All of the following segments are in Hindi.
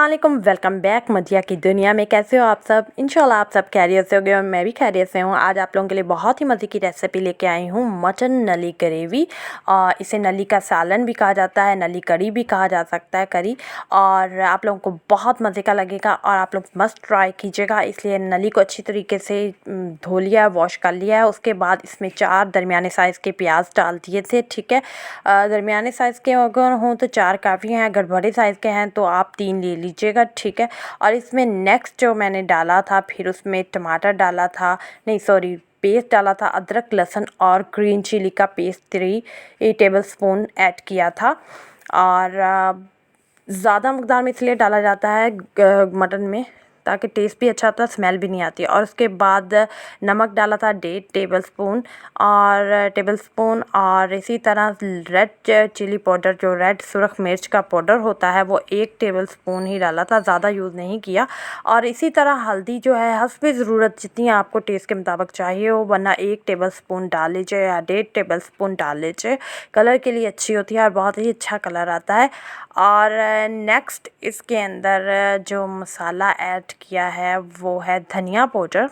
अस्सलाम वेलकम बैक मदिया की दुनिया में। कैसे हो आप सब? इंशाल्लाह आप सब खैरियत से होंगे और मैं भी खैरियत से हूँ। आज आप लोगों के लिए बहुत ही मज़े की रेसिपी लेके आई हूँ, मटन नली ग्रेवी। और इसे नली का सालन भी कहा जाता है, नली कड़ी भी कहा जा सकता है, करी। और आप लोगों को बहुत मज़े का लगेगा और आप लोग मस्ट ट्राई कीजिएगा। इसलिए नली को अच्छी तरीके से धो लिया है, वॉश कर लिया है। उसके बाद इसमें 4 दरमियाने साइज़ के प्याज डाल दिए थे, ठीक है। दरमियाने साइज़ के अगर हों तो 4 काफ़ी हैं, अगर बड़े साइज़ के हैं तो आप 3 ले लीजिएगा, ठीक है। और इसमें नेक्स्ट जो मैंने डाला था, फिर उसमें टमाटर डाला था, नहीं सॉरी, पेस्ट डाला था, अदरक लहसुन और ग्रीन चिली का पेस्ट 3 टेबलस्पून ऐड किया था। और ज़्यादा मकदार में इसलिए डाला जाता है मटन में ताकि टेस्ट भी अच्छा आता है, स्मेल भी नहीं आती। और उसके बाद नमक डाला था 1.5 टेबलस्पून और इसी तरह रेड चिली पाउडर, जो रेड सुरख मिर्च का पाउडर होता है, वो 1 टेबलस्पून ही डाला था, ज़्यादा यूज़ नहीं किया। और इसी तरह हल्दी जो है हस्बे ज़रूरत, जितनी आपको टेस्ट के मुताबिक चाहिए हो, वरना 1 टेबलस्पून डाल लीजिए या 1.5 टेबलस्पून डाल लीजिए। कलर के लिए अच्छी होती है और बहुत ही अच्छा कलर आता है। और नेक्स्ट इसके अंदर जो मसाला ऐड किया है वो है धनिया पाउडर।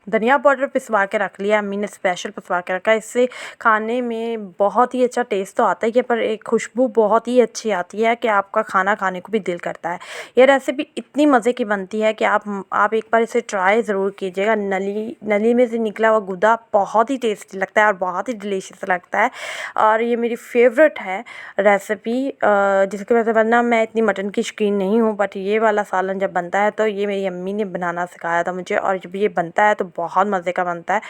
धनिया पाउडर पिसवा के रख लिया, अम्मी ने स्पेशल पिसवा के रखा है। इससे खाने में बहुत ही अच्छा टेस्ट तो आता ही है, पर एक खुशबू बहुत ही अच्छी आती है कि आपका खाना खाने को भी दिल करता है। ये रेसिपी इतनी मज़े की बनती है कि आप एक बार इसे ट्राई ज़रूर कीजिएगा। नली में से निकला हुआ गुदा बहुत ही टेस्टी लगता है और बहुत ही डिलीशियस लगता है। और ये मेरी फेवरेट है रेसिपी, जिसकी वजह से, वरना मैं इतनी मटन की शौकीन नहीं हूँ, बट ये वाला सालन जब बनता है तो ये मेरी अम्मी ने बनाना सिखाया था मुझे, और जब ये बनता है तो बहुत मज़े का बनता है।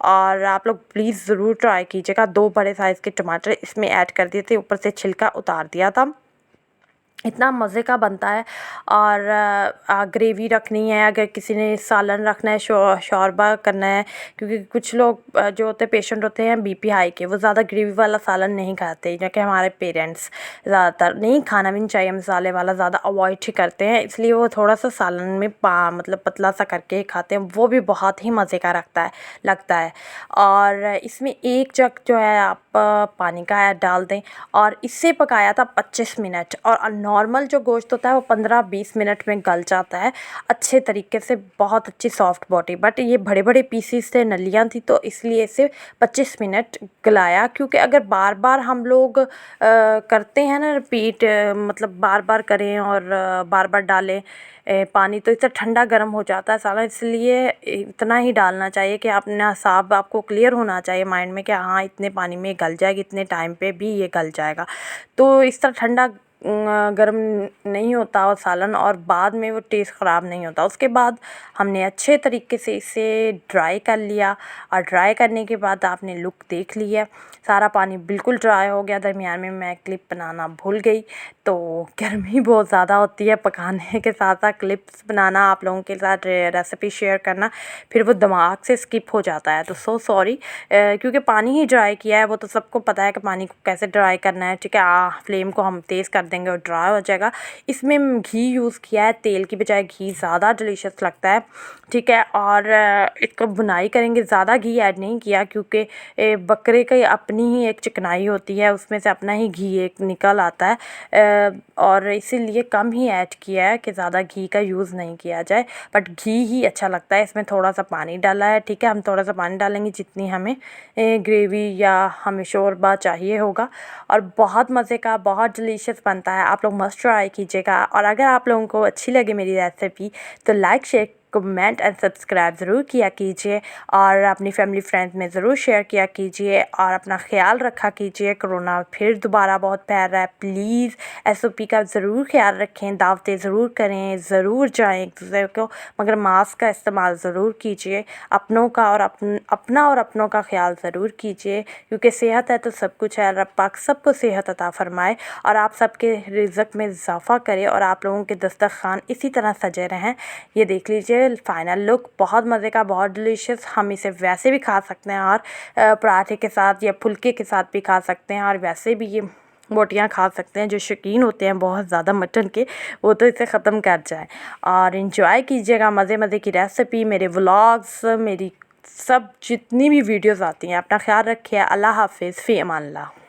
और आप लोग प्लीज़ ज़रूर ट्राई कीजिएगा। 2 बड़े साइज़ के टमाटर इसमें ऐड कर दिए थे, ऊपर से छिलका उतार दिया था। इतना मज़े का बनता है। और ग्रेवी रखनी है, अगर किसी ने सालन रखना है, शोरबा करना है, क्योंकि कुछ लोग जो होते हैं, पेशेंट होते हैं बीपी हाई के, वो ज़्यादा ग्रेवी वाला सालन नहीं खाते, जो कि हमारे पेरेंट्स ज़्यादातर नहीं, खाना भी नहीं चाहिए मसाले वाला, ज़्यादा अवॉइड ही करते हैं, इसलिए वो थोड़ा सा सालन में मतलब पतला सा करके ही खाते हैं, वो भी बहुत ही मज़े का लगता है। और इसमें 1 जग जो है आप पानी का डाल दें और इससे पकाया था 25 मिनट। और नॉर्मल जो गोश्त होता है वो 15-20 मिनट में गल जाता है अच्छे तरीके से, बहुत अच्छी सॉफ्ट बॉडी। बट ये बड़े बड़े पीसीस थे, नलियाँ थी, तो इसलिए इसे 25 मिनट गलाया। क्योंकि अगर बार बार हम लोग करते हैं ना रिपीट, मतलब बार बार करें और बार बार डालें पानी, तो इससे ठंडा गर्म हो जाता है सालन। इसलिए इतना ही डालना चाहिए कि अपना हिसाब आपको क्लियर होना चाहिए माइंड में कि हाँ इतने पानी में गल जाएगी, इतने टाइम पे भी ये गल जाएगा। तो इस तरह ठंडा गर्म नहीं होता और सालन, और बाद में वो टेस्ट ख़राब नहीं होता। उसके बाद हमने अच्छे तरीके से इसे ड्राई कर लिया, और ड्राई करने के बाद आपने लुक देख लिया, सारा पानी बिल्कुल ड्राई हो गया। दरमियान में मैं क्लिप बनाना भूल गई, तो गर्मी बहुत ज़्यादा होती है, पकाने के साथ साथ क्लिप्स बनाना, आप लोगों के साथ रेसिपी शेयर करना, फिर वो दिमाग से स्किप हो जाता है, तो सो सॉरी। क्योंकि पानी ही ड्राई किया है, वो तो सबको पता है कि पानी को कैसे ड्राई करना है, ठीक है। फ्लेम को हम तेज़ कर देंगे और ड्राई हो जाएगा। इसमें घी यूज़ किया है, तेल की बजाय घी ज़्यादा डिलीशियस लगता है, ठीक है। और इसको बुनाई करेंगे, ज़्यादा घी ऐड नहीं किया, क्योंकि बकरे की अपनी ही एक चिकनाई होती है, उसमें से अपना ही घी एक निकल आता है, और इसीलिए कम ही ऐड किया है कि ज़्यादा घी का यूज़ नहीं किया जाए। बट घी ही अच्छा लगता है। इसमें थोड़ा सा पानी डाला है, ठीक है। हम थोड़ा सा पानी डालेंगे जितनी हमें ग्रेवी या हमें शोरबा चाहिए होगा। और बहुत मज़े का, बहुत डिलीशियस बनता है, आप लोग मस्ट ट्राई कीजिएगा। और अगर आप लोगों को अच्छी लगे मेरी रेसिपी तो like, share, comment and subscribe ज़रूर किया कीजिए, और अपनी फैमिली फ्रेंड्स में ज़रूर शेयर किया कीजिए। और अपना ख्याल रखा कीजिए, कोरोना फिर दोबारा बहुत फैल रहा है, प्लीज़ SOP का ज़रूर ख्याल रखें, दावतें ज़रूर करें, ज़रूर जाएं एक दूसरे को, मगर मास्क का इस्तेमाल ज़रूर कीजिए। अपनों का और अपना और अपनों का ख्याल ज़रूर कीजिए, क्योंकि सेहत है तो सब कुछ है। रब पाक सबको सेहत अता फ़रमाए और आप सबके रिज़्क़ में इजाफ़ा करे, और आप लोगों के दस्तरख़्वान इसी तरह सजे रहें। ये देख लीजिए फाइनल लुक, बहुत मज़े का, बहुत डिलीशियस। हम इसे वैसे भी खा सकते हैं और पराठे के साथ या फुल्के के साथ भी खा सकते हैं, और वैसे भी ये बोटियाँ खा सकते हैं। जो शौकीन होते हैं बहुत ज़्यादा मटन के, वो तो इसे ख़त्म कर जाएं। और इन्जॉय कीजिएगा मज़े मज़े की रेसिपी, मेरे व्लॉग्स, मेरी सब जितनी भी वीडियोज़ आती हैं। अपना ख्याल रखिए। अल्लाह हाफ़िज़, फ़ी अमान अल्लाह।